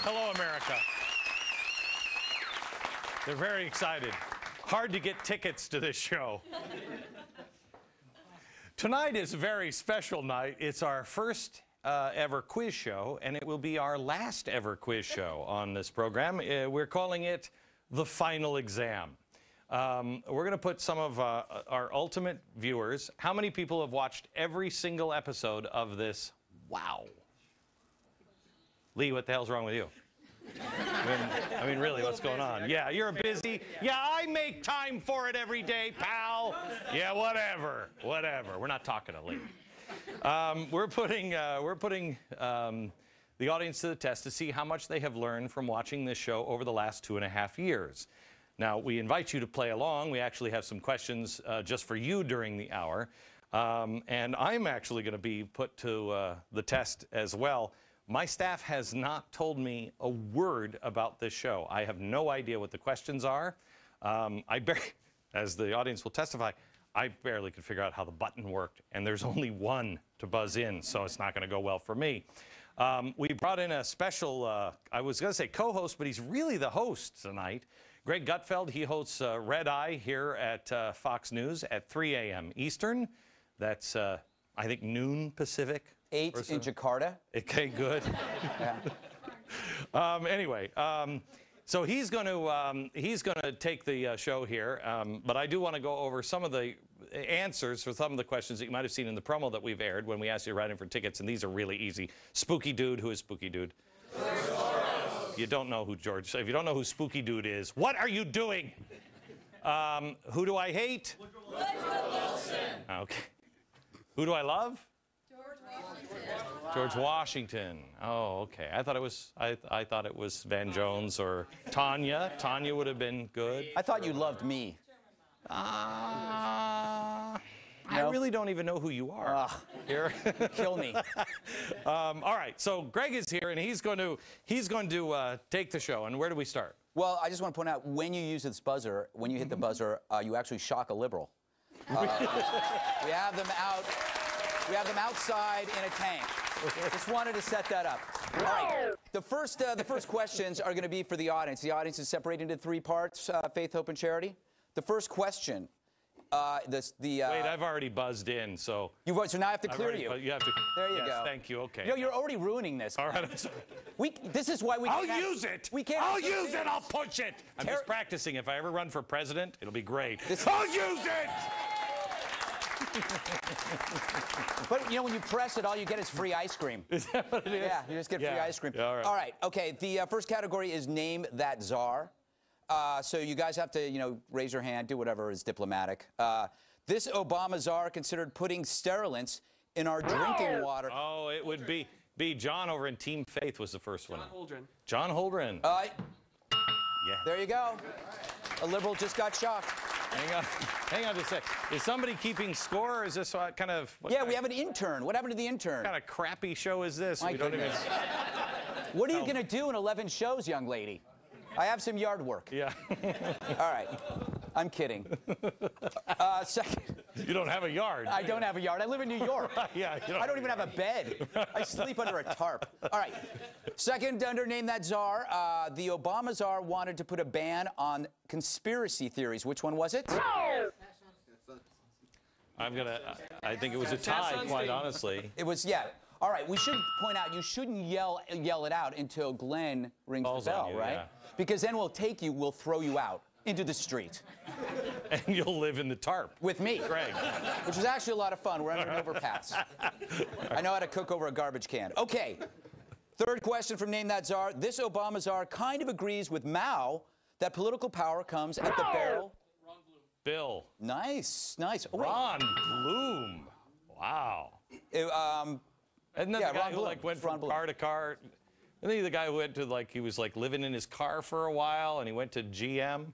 Hello, America. They're very excited. Hard to get tickets to this show. Tonight is a very special night. It's our first ever quiz show, and it will be our last ever quiz show on this program. We're calling it The Final Exam. We're going to put some of our ultimate viewers. How many people have watched every single episode of this? Wow. Lee, what the hell's wrong with you? I mean, really, what's going on? Yeah, you're busy. Yeah, I make time for it every day, pal. Yeah, whatever. We're not talking to Lee. We're putting the audience to the test to see how much they have learned from watching this show over the last 2.5 years. Now, we invite you to play along. We actually have some questions just for you during the hour. And I'm actually going to be put to the test as well. My staff has not told me a word about this show. I have no idea what the questions are. As the audience will testify, I barely could figure out how the button worked, and there's only one to buzz in, so it's not going to go well for me. We brought in a special, I was going to say co-host, but he's really the host tonight. Gbfe, he hosts Red Eye here at Fox News at 3 a.m. Eastern. That's, I think, noon Pacific. 8 in Jakarta. Okay, good. Yeah. Anyway, so he's going to take the show here, but I do want to go over some of the answers for some of the questions that you might have seen in the promo that we've aired when we asked you to write in for tickets, and these are really easy. Spooky Dude, who is Spooky Dude? You don't know who George. If you don't know who Spooky Dude is, what are you doing? Who do I hate? Wilson. Okay. Who do I love? George Washington. Oh, okay. I thought it was Van Jones or Tanya. Tanya would have been good. I thought you loved me. I really don't even know who you are. Here. Kill me. All right. So Greg is here, and he's going to take the show. And where do we start? Well, I just want to point out, when you use this buzzer, when you hit the buzzer, you actually shock a liberal. We have them out. We have them outside in a tank. Just wanted to set that up. All right. The first questions are going to be for the audience. The audience is separated into 3 parts: faith, hope, and charity. The first question. Wait, I've already buzzed in, so. So now I have to clear you. You have to. There you go. Thank you. Okay. No, you're already ruining this. All right. I'm sorry. This is why we. I'll use it. We can't. I'll use it. I'll push it. I'm just practicing. If I ever run for president, it'll be great. I'll use it. But, you know, when you press it, all you get is free ice cream. Is that what it is? Yeah, you just get free ice cream. Yeah, all right. Okay, the first category is Name That Czar. So you guys have to, you know, raise your hand, do whatever is diplomatic. This Obama czar considered putting sterilants in our drinking water. Oh, it would be John over in Team Faith was the first one. John Holdren. John Holdren. Yeah. There you go. A liberal just got shocked. Hang on just a sec. Is somebody keeping score, or is this kind of... Yeah, we have an intern. What happened to the intern? What kind of crappy show is this? My goodness. What are you going to do in 11 shows, young lady? I have some yard work. Yeah. All right. I'm kidding. Second. You don't have a yard. I don't have a yard. I live in New York. Yeah. I don't even have a bed. I sleep under a tarp. All right. Second, under Name That Czar, the Obama czar wanted to put a ban on conspiracy theories. Which one was it? I think it was a tie, quite honestly. It was, yeah. All right, we should point out, you shouldn't yell it out until Glenn rings the bell, right? Yeah. Because then we'll throw you out into the street. And you'll live in the tarp. With me. Greg. Which is actually a lot of fun. We're under an overpass. I know how to cook over a garbage can. Okay. Third question from Name That Czar. This Obama czar kind of agrees with Mao that political power comes at the barrel. Ron Bloom. Bill. Nice, nice. Oh, Ron Bloom. Wow. Isn't that the guy who went from car to car? Isn't he the guy who went to he was living in his car for a while, and he went to GM,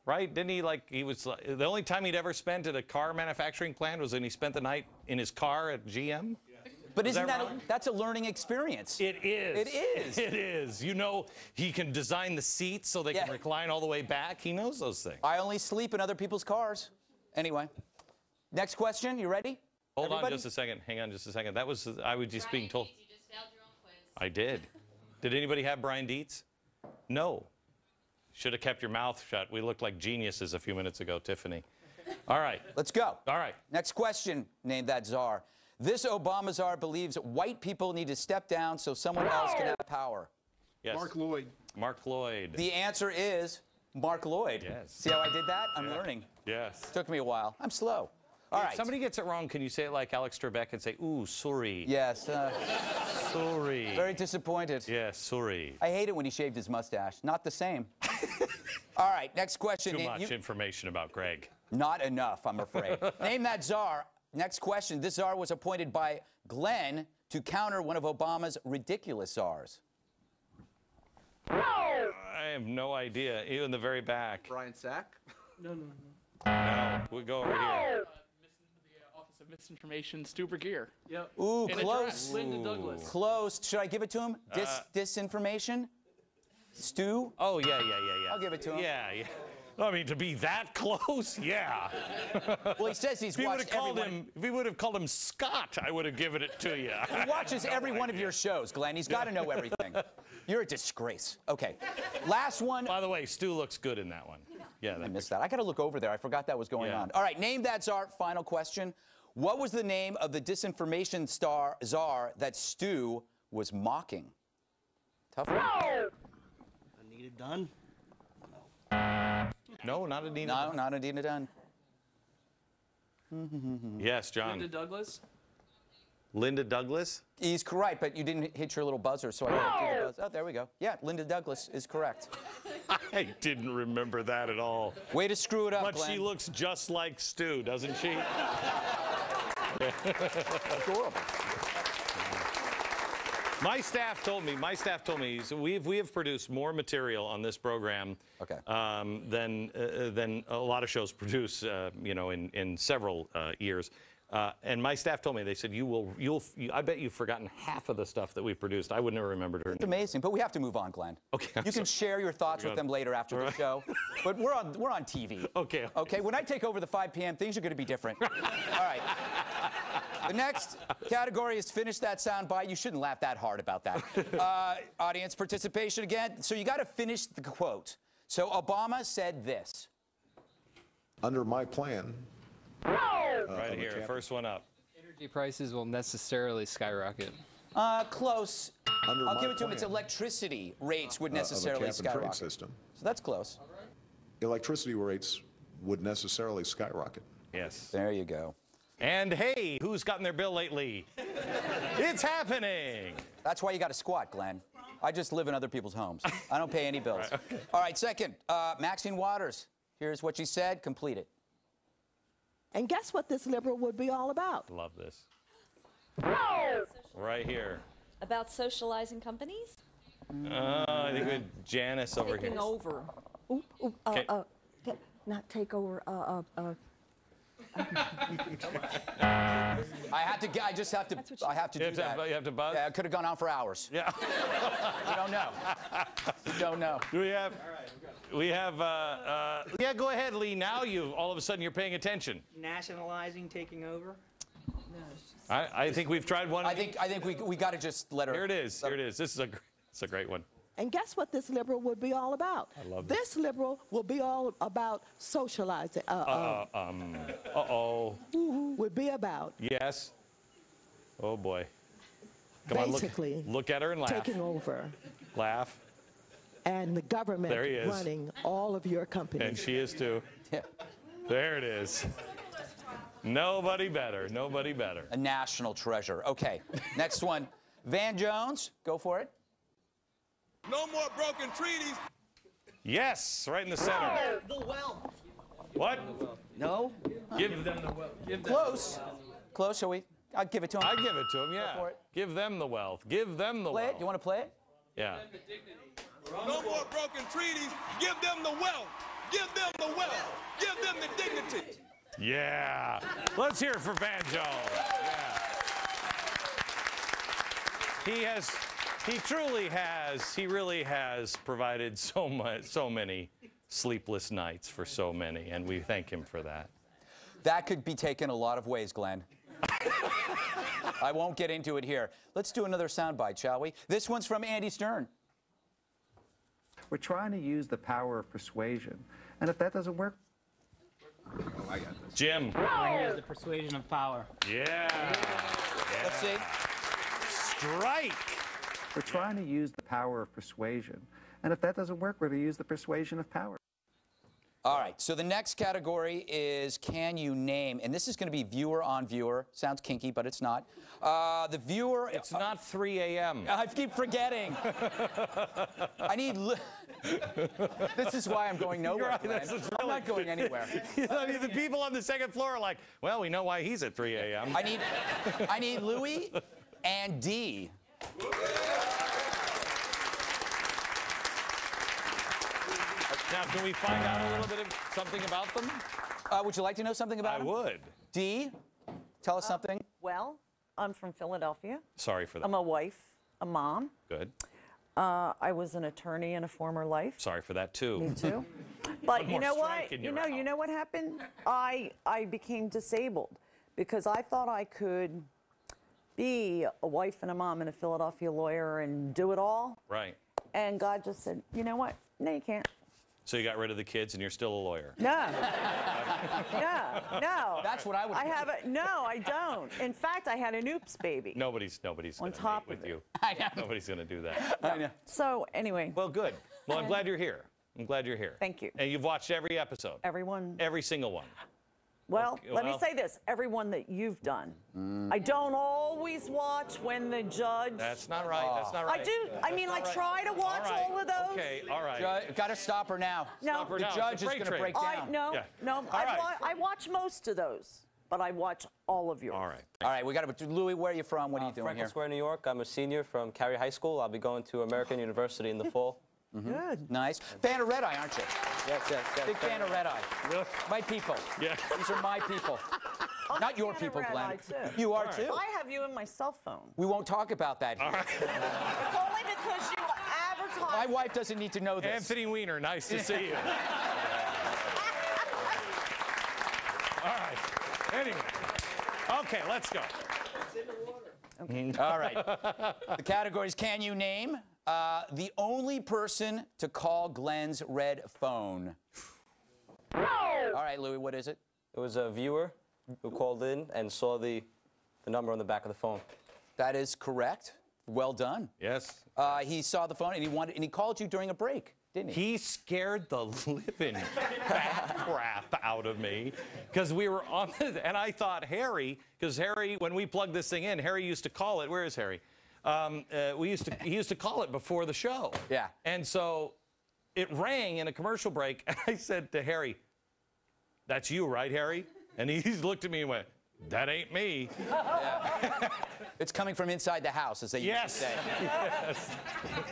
right? Didn't he the only time he'd ever spent at a car manufacturing plant was when he spent the night in his car at GM? But isn't that's a learning experience? It is. It is. It is. You know, he can design the seats so they can recline all the way back. He knows those things. I only sleep in other people's cars. Anyway, next question. You ready? Hold on just a second. Hang on just a second. That was, I was just being told. You just failed your own quiz. I did. Did anybody have Brian Dietz? No. Should have kept your mouth shut. We looked like geniuses a few minutes ago, Tiffany. All right. Let's go. All right. Next question, name that czar. This Obama czar believes white people need to step down so someone else can have power. Yes. Mark Lloyd. Mark Lloyd. The answer is Mark Lloyd. Yes. See how I did that? I'm learning. Yes. Took me a while. I'm slow. All If right. somebody gets it wrong, can you say it like Alex Trebek and say, ooh, sorry. Yes. Sorry. Very disappointed. Yes, sorry. I hate it when he shaved his mustache. Not the same. All right, next question. Too much information about Greg. Not enough, I'm afraid. Name that czar. Next question. This czar was appointed by Glenn to counter one of Obama's ridiculous czars. I have no idea. You in the very back. Brian Sack. No. No, we go over here. The Office of Misinformation, Stu Bergier. Yep. Ooh, In close. address, Lyndon Douglas. Close. Should I give it to him? Disinformation? Stu? Oh, yeah. I'll give it to him. Yeah. I mean, to be that close, yeah. Well, he says he's watched everyone. If he would have called him Scott, I would have given it to you. He watches every one of your shows, Glenn. He's got to know everything. You're a disgrace. Okay. Last one. By the way, Stu looks good in that one. Yeah, I missed that. I got to look over there. I forgot that was going on. All right, name that czar. Final question. What was the name of the disinformation czar that Stu was mocking? Tough one. Anita Dunn. No, not Adina. No, not Adina Dunn. Yes, John. Lyndon Douglas. Linda Douglas? He's correct, but you didn't hit your little buzzer, so I didn't do the buzzer. Oh, there we go. Yeah, Linda Douglas is correct. I didn't remember that at all. Way to screw it up, But Glenn. she looks just like Stu, doesn't she? Adorable. My staff told me, so we have produced more material on this program than a lot of shows produce, in several years. And my staff told me, they said, I bet you've forgotten half of the stuff that we've produced. I wouldn't have remembered her. It's amazing, but we have to move on, Glenn. Okay. You can share your thoughts with them later after the show, but we're on TV. Okay. Okay. When I take over the 5 p.m., things are going to be different. All right. The next category is finish that sound bite. You shouldn't laugh that hard about that. Audience participation again. So you got to finish the quote. So Obama said this. Under my plan. Right here, first one up. Energy prices will necessarily skyrocket. Close. Under I'll my give it to him. plan. It's electricity rates would Of a necessarily cap and trade skyrocket. system. So that's close. Electricity rates would necessarily skyrocket. Yes. There you go. And hey, who's gotten their bill lately? It's happening. That's why you got to squat, Glenn. I just live in other people's homes. I don't pay any bills. All right, second, Maxine Waters. Here's what she said. Complete it. And guess what this liberal would be all about? Love this. Right here. About socializing companies? I think we had Janice over here. Taking over. Not take over, I just have to, I have to do that. You have to buzz? Yeah, it could have gone on for hours. Yeah. You don't know. You don't know. Yeah, go ahead, Lee. Now all of a sudden you're paying attention. Nationalizing, taking over? I think we've tried one. I think we got to just let her. Here it is. Here it is. This is a great one. and guess what this liberal would be all about? I love this liberal will be all about socializing. Would be about. Yes. Oh boy. Come basically on, look at her and laugh. taking over. Laugh. And the government There he is. running all of your companies. And she is too. Yeah. There it is. Nobody better. Nobody better. A national treasure. Okay. Next one. Van Jones, go for it. No more broken treaties. Yes, right in the center. The wealth. What? No? Give them the wealth. Close. Close, shall we? I'll give it to him. I give it to him, yeah. for it. Give them the wealth. Give them the Play wealth. it? You want to play it? Yeah. No more broken treaties. Give them the wealth. Give them the wealth. Give them the dignity. Yeah. Let's hear it for Van Jones. Yeah. He really has provided so many sleepless nights for so many, and we thank him for that. That could be taken a lot of ways, Glenn. I won't get into it here. Let's do another soundbite, shall we? This one's from Andy Stern. We're trying to use the power of persuasion. And if that doesn't work... Oh, I got this. Jim. Use the persuasion of power. Yeah. Let's see. Strike. We're trying to use the power of persuasion. And if that doesn't work, we're going to use the persuasion of power. All right, so the next category is can you name, and this is going to be viewer on viewer. Sounds kinky, but it's not. The viewer... It's not 3 a.m. I keep forgetting. I need... This is why I'm going nowhere, Right, Glenn. I'm not going anywhere. I mean, the people on the second floor are like, well, we know why he's at 3 a.m. I need Louis and Dee. Now, can we find out a little bit of something about them? Would you like to know something about them? I would. Dee, tell us something. Well, I'm from Philadelphia. Sorry for that. I'm a wife, a mom. Good. I was an attorney in a former life. Sorry for that, too. Me too. But you know what? You know what happened? I became disabled because I thought I could be a wife and a mom and a Philadelphia lawyer and do it all. Right. And God just said, you know what? No, you can't. So you got rid of the kids and you're still a lawyer? No. No. That's what I would do. No, I don't. In fact, I had an oops baby. Nobody's going to mate with you. I know. Nobody's going to do that. I know. So, anyway. Well, good. Well, I'm glad you're here. I'm glad you're here. Thank you. And you've watched every episode? Everyone. Every single one? Well, Okay, let me say this. Everyone that you've done. I don't always watch when the judge... That's not right. That's not right. I do. I mean, I try to watch all of those. Okay, all right. Got to stop her now. No. Stop her The now. judge It's a is freight going to train. break down. No. I watch most of those, but I watch all of yours. All right. All right, we got to... Louis, where are you from? What are you doing Franklin here? Square, New York. I'm a senior from Cary High School. I'll be going to American University in the fall. Good. Nice. Fan of Red Eye, aren't you? Yes. Big fan of Red Eye. My people. Yeah. These are my people. Not your people, Red Glenn. Eye, too. You are too. I have you in my cell phone. We won't talk about that. All right. It's only because you advertise. My wife doesn't need to know this. Anthony Weiner, nice to see you. All right. Anyway. Okay, let's go. All right. The categories, can you name the only person to call Glenn's red phone? All right, Louis, what is it? It was a viewer who called in and saw the number on the back of the phone. That is correct. Well done. Yes. He saw the phone and he called you during a break, didn't he? He scared the living bat crap out of me because we were on this, and I thought Harry, because Harry, when we plugged this thing in, Harry used to call it. Where is Harry? He used to call it before the show. Yeah. And so it rang in a commercial break, and I said to Harry, "That's you, right, Harry?" And he looked at me and went, "That ain't me." Yeah. It's coming from inside the house, as they used to say. Yes.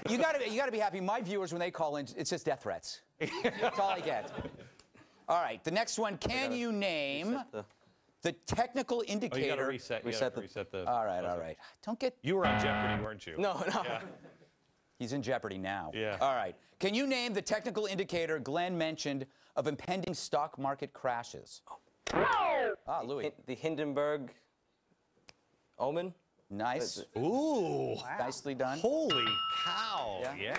You gotta be happy. My viewers, when they call in, it's just death threats. That's all I get. All right, the next one. Can you name the technical indicator? Oh, you gotta reset. You gotta reset the. All right. Don't get. You were on Jeopardy, weren't you? No. Yeah. He's in Jeopardy now. Yeah. All right. Can you name the technical indicator Glenn mentioned of impending stock market crashes? Ah, Louis. The Hindenburg omen. Nice. Ooh. Wow. Nicely done. Holy cow. Yeah.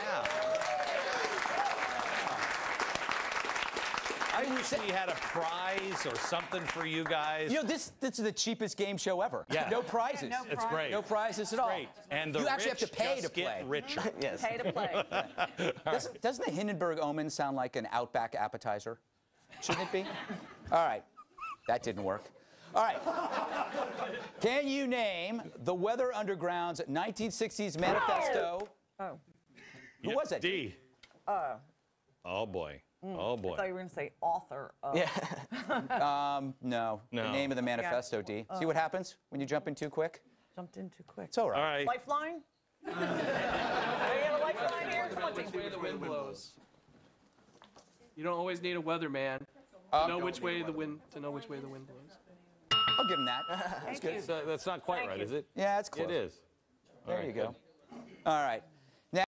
I wish we had a prize or something for you guys. You know, this is the cheapest game show ever. Yeah. No prizes. Yeah, no It's great. No prizes at all. Great. And the you actually have to rich pay just to play. get richer. Yes. Pay to play. Doesn't the Hindenburg omen sound like an Outback appetizer? Shouldn't it be? All right. That didn't work. All right. Can you name the Weather Underground's 1960s manifesto? Oh. Who was it? D. Oh, boy. Oh, boy. I thought you were going to say author of. Yeah. No. The No. name of the manifesto, D. See what happens when you jump in too quick? Jumped in too quick. It's all right. All right. Lifeline? Do we have a lifeline here? Come on, Which way the wind blows. You don't always need a weatherman Oh. to know which way the wind blows. I'll give him that. Thank you. That's not quite right, is it? Yeah, it's close. It is. There you go. All right.